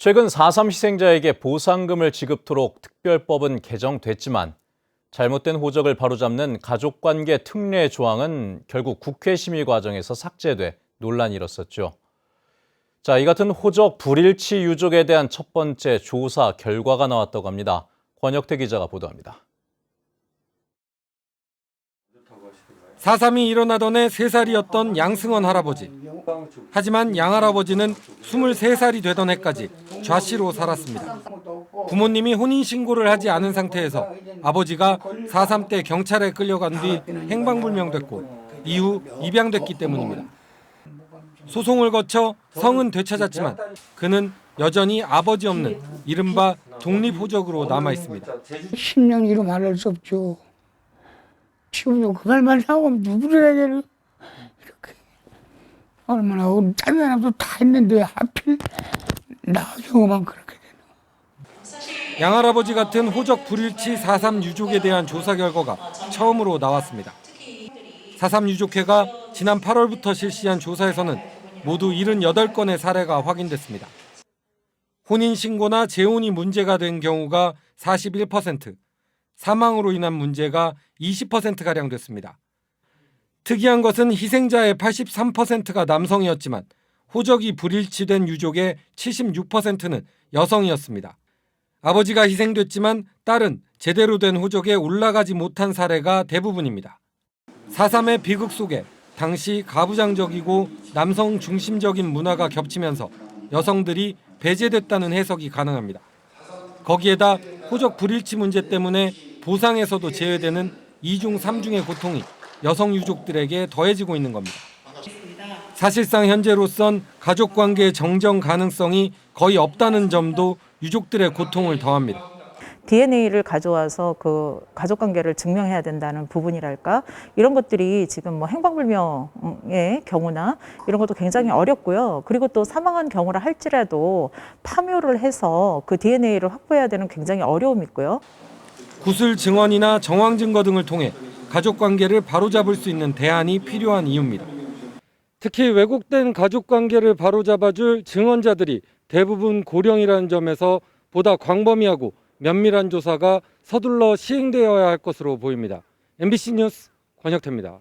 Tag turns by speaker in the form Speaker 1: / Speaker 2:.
Speaker 1: 최근 4.3 희생자에게 보상금을 지급토록 특별법은 개정됐지만 잘못된 호적을 바로잡는 가족관계 특례 조항은 결국 국회 심의 과정에서 삭제돼 논란이 일었었죠. 자, 이 같은 호적 불일치 유족에 대한 첫 번째 조사 결과가 나왔다고 합니다. 권혁태 기자가 보도합니다.
Speaker 2: 4.3이 일어나던 해 3살이었던 양승원 할아버지. 하지만 양 할아버지는 23살이 되던 해까지 좌씨로 살았습니다. 부모님이 혼인신고를 하지 않은 상태에서 아버지가 4.3 때 경찰에 끌려간 뒤 행방불명됐고 이후 입양됐기 때문입니다. 소송을 거쳐 성은 되찾았지만 그는 여전히 아버지 없는 이른바 독립호적으로 남아있습니다.
Speaker 3: 10년 이루 말할 수 없죠. 지금도 그 말만 하고 누구들에게는 이렇게 얼마나 다른 사람도 다 했는데 하필 나 경우만 그렇게 되는.
Speaker 2: 양할아버지 같은 호적 불일치 4.3 유족에 대한 조사 결과가 처음으로 나왔습니다. 4.3 유족회가 지난 8월부터 실시한 조사에서는 모두 78건의 사례가 확인됐습니다. 혼인신고나 재혼이 문제가 된 경우가 41%, 사망으로 인한 문제가 20%가량 됐습니다. 특이한 것은 희생자의 83%가 남성이었지만 호적이 불일치된 유족의 76%는 여성이었습니다. 아버지가 희생됐지만 딸은 제대로 된 호적에 올라가지 못한 사례가 대부분입니다. 4.3의 비극 속에 당시 가부장적이고 남성 중심적인 문화가 겹치면서 여성들이 배제됐다는 해석이 가능합니다. 거기에다 호적 불일치 문제 때문에 보상에서도 제외되는 2중 3중의 고통이 여성 유족들에게 더해지고 있는 겁니다. 사실상 현재로선 가족관계의 정정 가능성이 거의 없다는 점도 유족들의 고통을 더합니다.
Speaker 4: DNA를 가져와서 그 가족관계를 증명해야 된다는 부분이랄까 이런 것들이 지금 뭐 행방불명의 경우나 이런 것도 굉장히 어렵고요. 그리고 또 사망한 경우라 할지라도 파묘를 해서 그 DNA를 확보해야 되는 굉장히 어려움이 있고요.
Speaker 2: 구술 증언이나 정황 증거 등을 통해 가족관계를 바로잡을 수 있는 대안이 필요한 이유입니다. 특히 왜곡된 가족관계를 바로잡아줄 증언자들이 대부분 고령이라는 점에서 보다 광범위하고 면밀한 조사가 서둘러 시행되어야 할 것으로 보입니다. MBC 뉴스 권혁태입니다.